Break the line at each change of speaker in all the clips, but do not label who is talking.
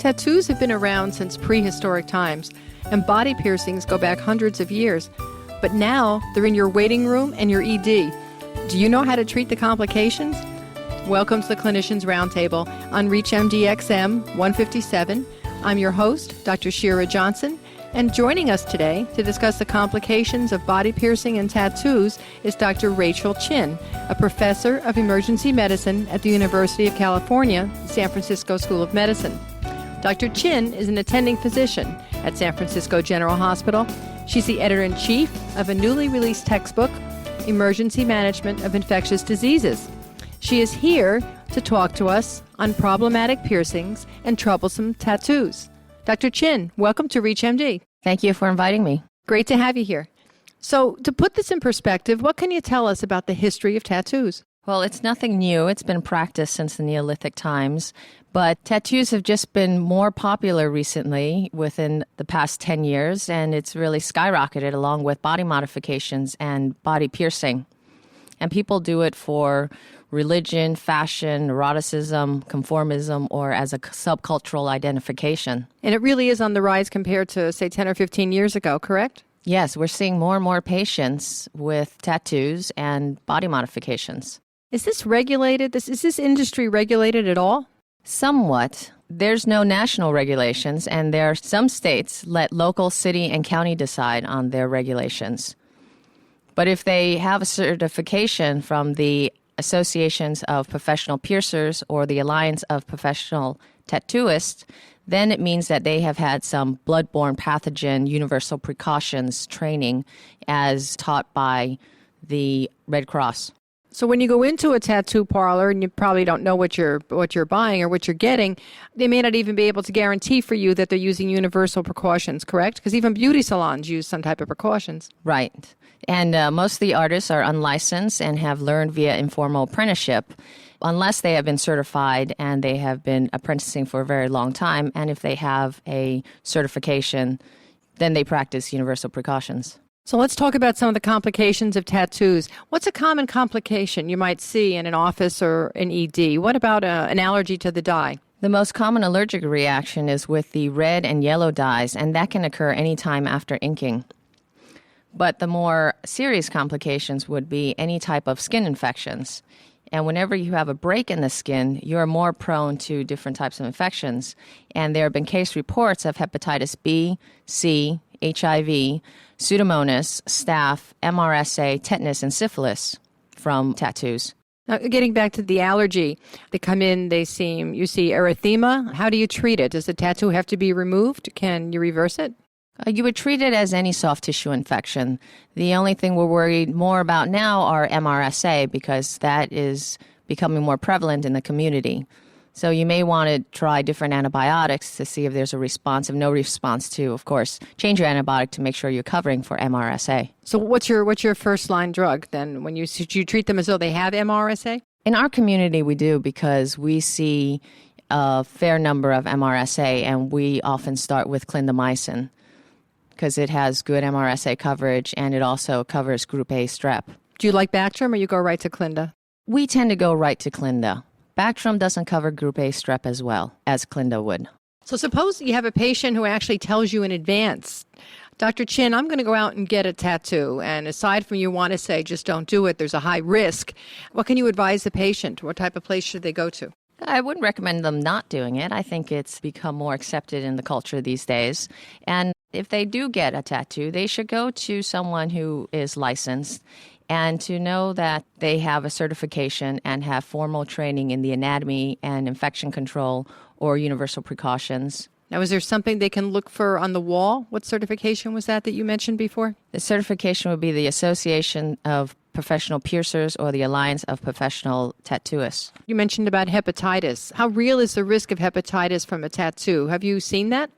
Tattoos have been around since prehistoric times, and body piercings go back hundreds of years. But now they're in your waiting room and your ED. Do you know how to treat the complications? Welcome to the Clinicians Roundtable on ReachMD-XM 157. I'm your host, Dr. Shira Johnson, and joining us today to discuss the complications of body piercing and tattoos is Dr. Rachel Chin, a professor of emergency medicine at the University of California, San Francisco School of Medicine. Dr. Chin is an attending physician at San Francisco General Hospital. She's the editor-in-chief of a newly released textbook, Emergency Management of Infectious Diseases. She is here to talk to us on problematic piercings and troublesome tattoos. Dr. Chin, welcome to ReachMD.
Thank you for inviting me.
Great to have you here. So, to put this in perspective, what can you tell us about the history of tattoos?
Well, it's nothing new. It's been practiced since the Neolithic times, but tattoos have just been more popular recently within the past 10 years, and it's really skyrocketed along with body modifications and body piercing. And people do it for religion, fashion, eroticism, conformism, or as a subcultural identification.
And it really is on the rise compared to, say, 10 or 15 years ago, correct?
Yes, we're seeing more and more patients with tattoos and body modifications.
Is this regulated? Is this industry regulated at all?
Somewhat. There's no national regulations, and there are some states let local city and county decide on their regulations. But if they have a certification from the Associations of Professional Piercers or the Alliance of Professional Tattooists, then it means that they have had some bloodborne pathogen universal precautions training as taught by the Red Cross.
So when you go into a tattoo parlor and you probably don't know what you're buying or what you're getting, they may not even be able to guarantee for you that they're using universal precautions, correct? Because even beauty salons use some type of precautions.
Right. And most of the artists are unlicensed and have learned via informal apprenticeship, unless they have been certified and they have been apprenticing for a very long time. And if they have a certification, then they practice universal precautions.
So let's talk about some of the complications of tattoos. What's a common complication you might see in an office or an ED? What about an allergy to the dye?
The most common allergic reaction is with the red and yellow dyes, and that can occur anytime after inking. But the more serious complications would be any type of skin infections. And whenever you have a break in the skin, you're more prone to different types of infections. And there have been case reports of hepatitis B, C, HIV, Pseudomonas, staph, MRSA, tetanus, and syphilis from tattoos.
Now, getting back to the allergy, they come in, you see erythema. How do you treat it? Does the tattoo have to be removed? Can you reverse it?
You would treat it as any soft tissue infection. The only thing we're worried more about now are MRSA because that is becoming more prevalent in the community. So you may want to try different antibiotics to see if there's a response. If no response to, of course, change your antibiotic to make sure you're covering for MRSA.
So what's your first line drug then? When you treat them as though they have MRSA?
In our community, we do because we see a fair number of MRSA, and we often start with clindamycin because it has good MRSA coverage and it also covers Group A strep.
Do you like Bactrim or you go right to Clinda?
We tend to go right to Clinda. Bactrim doesn't cover Group A strep as well as Clinda would.
So suppose you have a patient who actually tells you in advance, Dr. Chin, I'm going to go out and get a tattoo. And aside from you want to say, just don't do it, there's a high risk. What can you advise the patient? What type of place should they go to?
I wouldn't recommend them not doing it. I think it's become more accepted in the culture these days. And if they do get a tattoo, they should go to someone who is licensed and to know that they have a certification and have formal training in the anatomy and infection control or universal precautions.
Now, is there something they can look for on the wall? What certification was that you mentioned before?
The certification would be the Association of Professional Piercers or the Alliance of Professional Tattooists.
You mentioned about hepatitis. How real is the risk of hepatitis from a tattoo? Have you seen that?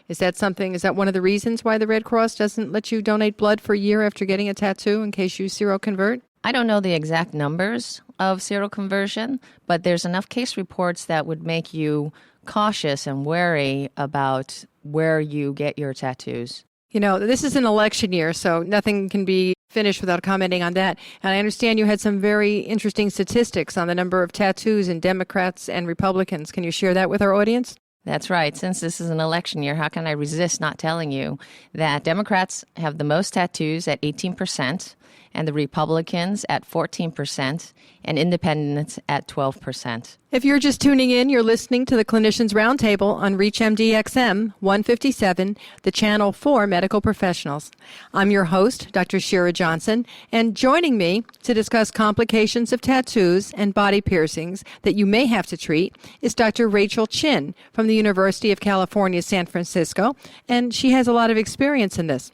Is that one of the reasons why the Red Cross doesn't let you donate blood for a year after getting a tattoo in case you seroconvert?
I don't know the exact numbers of seroconversion, but there's enough case reports that would make you cautious and wary about where you get your tattoos.
You know, this is an election year, so nothing can be finished without commenting on that. And I understand you had some very interesting statistics on the number of tattoos in Democrats and Republicans. Can you share that with our audience?
That's right. Since this is an election year, how can I resist not telling you that Democrats have the most tattoos at 18%, and the Republicans at 14%, and independents at 12%.
If you're just tuning in, you're listening to the Clinicians Roundtable on ReachMD-XM 157, the channel for medical professionals. I'm your host, Dr. Shira Johnson, and joining me to discuss complications of tattoos and body piercings that you may have to treat is Dr. Rachel Chin from the University of California, San Francisco, and she has a lot of experience in this.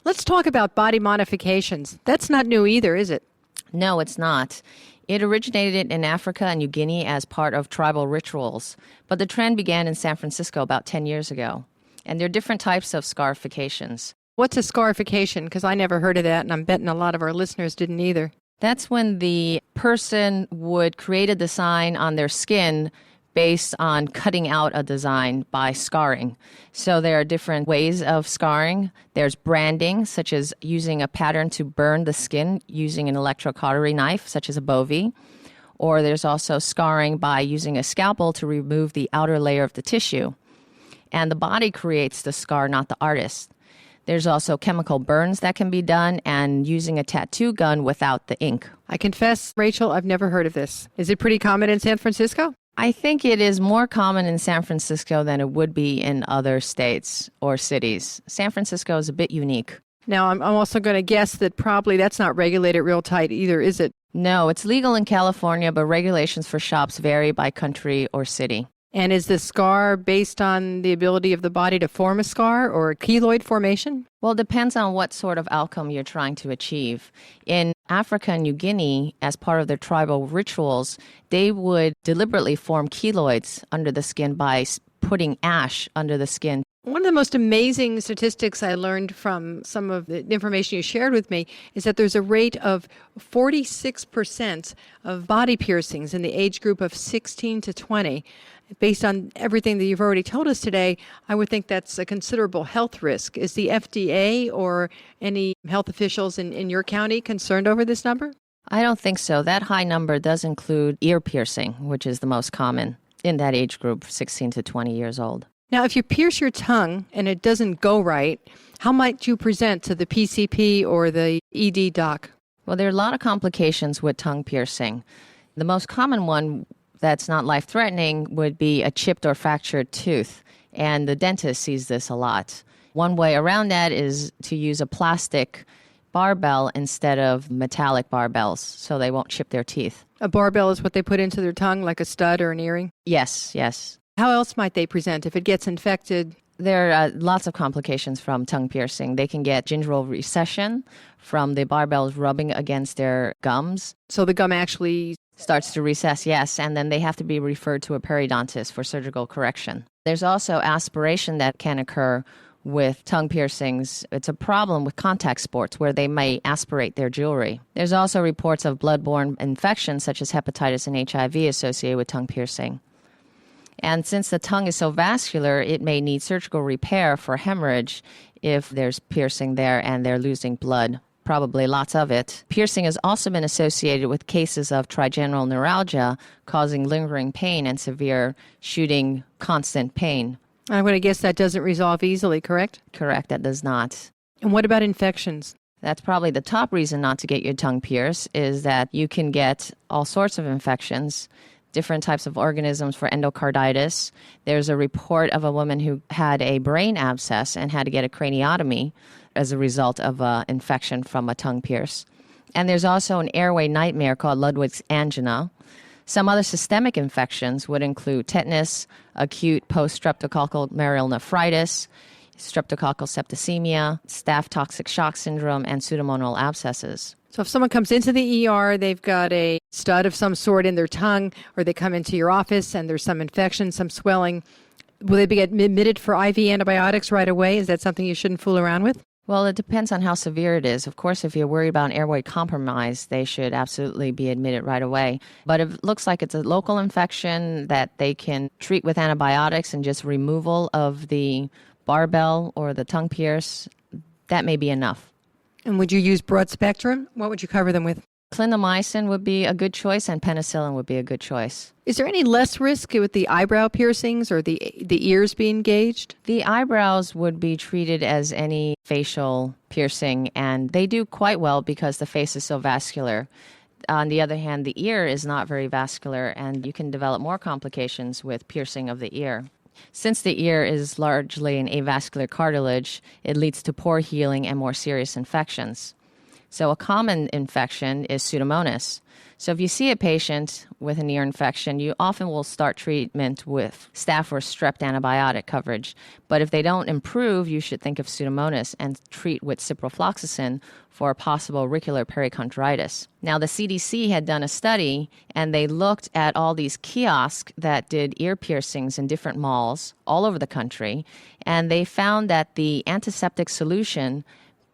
Let's talk about body modifications. That's not new either, is it?
No, it's not. It originated in Africa and New Guinea as part of tribal rituals, but the trend began in San Francisco about 10 years ago. And there are different types of scarifications.
What's a scarification? Because I never heard of that, and I'm betting a lot of our listeners didn't either.
That's when the person would create a design on their skin based on cutting out a design by scarring. So there are different ways of scarring. There's branding, such as using a pattern to burn the skin using an electrocautery knife, such as a bovie. Or there's also scarring by using a scalpel to remove the outer layer of the tissue. And the body creates the scar, not the artist. There's also chemical burns that can be done and using a tattoo gun without the ink.
I confess, Rachel, I've never heard of this. Is it pretty common in San Francisco?
I think it is more common in San Francisco than it would be in other states or cities. San Francisco is a bit unique.
Now, I'm also going to guess that probably that's not regulated real tight either, is it?
No, it's legal in California, but regulations for shops vary by country or city.
And is the scar based on the ability of the body to form a scar or a keloid formation?
Well, it depends on what sort of outcome you're trying to achieve. In Africa and New Guinea, as part of their tribal rituals, they would deliberately form keloids under the skin by putting ash under the skin.
One of the most amazing statistics I learned from some of the information you shared with me is that there's a rate of 46% of body piercings in the age group of 16 to 20. Based on everything that you've already told us today, I would think that's a considerable health risk. Is the FDA or any health officials in your county concerned over this number?
I don't think so. That high number does include ear piercing, which is the most common in that age group, 16 to 20 years old.
Now, if you pierce your tongue and it doesn't go right, how might you present to the PCP or the ED doc?
Well, there are a lot of complications with tongue piercing. The most common one that's not life-threatening would be a chipped or fractured tooth, and the dentist sees this a lot. One way around that is to use a plastic barbell instead of metallic barbells, so they won't chip their teeth.
A barbell is what they put into their tongue, like a stud or an earring?
Yes, yes.
How else might they present if it gets infected?
There are lots of complications from tongue piercing. They can get gingival recession from the barbells rubbing against their gums.
So the gum actually
starts to recess, yes, and then they have to be referred to a periodontist for surgical correction. There's also aspiration that can occur with tongue piercings. It's a problem with contact sports where they may aspirate their jewelry. There's also reports of blood-borne infections such as hepatitis and HIV associated with tongue piercing. And since the tongue is so vascular, it may need surgical repair for hemorrhage if there's piercing there and they're losing blood. Probably lots of it. Piercing has also been associated with cases of trigeminal neuralgia, causing lingering pain and severe shooting constant pain.
I'm going to guess that doesn't resolve easily, correct?
Correct, that does not.
And what about infections?
That's probably the top reason not to get your tongue pierced, is that you can get all sorts of infections, different types of organisms for endocarditis. There's a report of a woman who had a brain abscess and had to get a craniotomy as a result of an infection from a tongue pierce. And there's also an airway nightmare called Ludwig's angina. Some other systemic infections would include tetanus, acute post-streptococcal marital nephritis, streptococcal septicemia, staph toxic shock syndrome, and pseudomonal abscesses.
So if someone comes into the ER, they've got a stud of some sort in their tongue, or they come into your office and there's some infection, some swelling, will they be admitted for IV antibiotics right away? Is that something you shouldn't fool around with?
Well, it depends on how severe it is. Of course, if you're worried about an airway compromise, they should absolutely be admitted right away. But if it looks like it's a local infection that they can treat with antibiotics and just removal of the barbell or the tongue pierce, that may be enough.
And would you use broad spectrum? What would you cover them with?
Clindamycin would be a good choice, and penicillin would be a good choice.
Is there any less risk with the eyebrow piercings or the ears being gauged?
The eyebrows would be treated as any facial piercing, and they do quite well because the face is so vascular. On the other hand, the ear is not very vascular, and you can develop more complications with piercing of the ear. Since the ear is largely an avascular cartilage, it leads to poor healing and more serious infections. So a common infection is Pseudomonas. So if you see a patient with an ear infection, you often will start treatment with staph or strep antibiotic coverage. But if they don't improve, you should think of Pseudomonas and treat with ciprofloxacin for possible auricular perichondritis. Now, the CDC had done a study, and they looked at all these kiosks that did ear piercings in different malls all over the country, and they found that the antiseptic solution,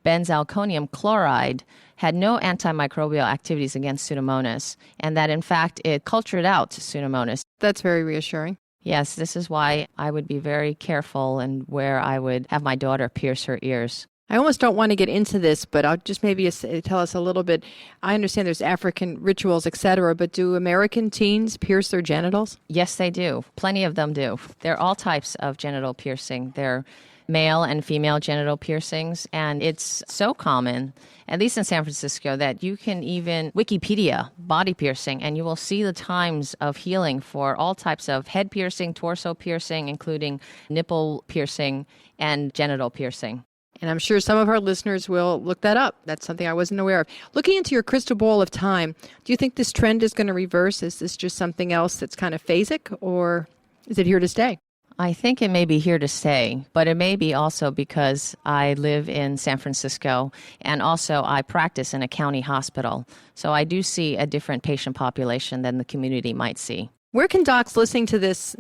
benzalkonium chloride, had no antimicrobial activities against Pseudomonas, and that, in fact, it cultured out Pseudomonas.
That's very reassuring.
Yes, this is why I would be very careful and where I would have my daughter pierce her ears.
I almost don't want to get into this, but I'll just maybe tell us a little bit. I understand there's African rituals, etc., but do American teens pierce their genitals?
Yes, they do. Plenty of them do. There are all types of genital piercing. They're male and female genital piercings, and it's so common, at least in San Francisco, that you can even Wikipedia body piercing, and you will see the times of healing for all types of head piercing, torso piercing, including nipple piercing and genital piercing.
And I'm sure some of our listeners will look that up. That's something I wasn't aware of. Looking into your crystal ball of time, do you think this trend is going to reverse? Is this just something else that's kind of phasic, or is it here to stay?
I think it may be here to stay, but it may be also because I live in San Francisco, and also I practice in a county hospital. So I do see a different patient population than the community might see.
Where can docs listening to this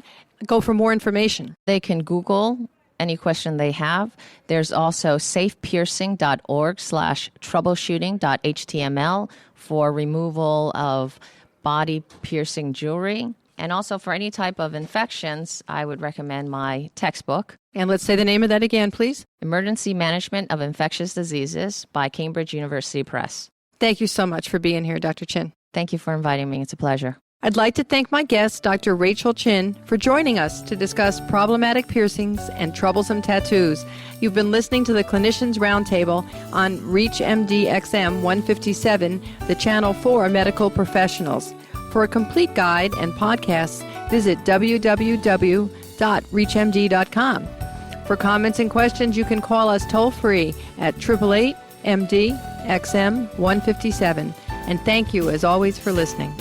go for more information?
They can Google any question they have. There's also safepiercing.org/troubleshooting.html for removal of body piercing jewelry. And also for any type of infections, I would recommend my textbook.
And let's say the name of that again, please.
Emergency Management of Infectious Diseases by Cambridge University Press.
Thank you so much for being here, Dr. Chin.
Thank you for inviting me. It's a pleasure.
I'd like to thank my guest, Dr. Rachel Chin, for joining us to discuss problematic piercings and troublesome tattoos. You've been listening to the Clinicians Roundtable on ReachMD XM 157, the channel for medical professionals. For a complete guide and podcasts, visit www.reachmd.com. For comments and questions, you can call us toll-free at 888-MD-XM 157. And thank you, as always, for listening.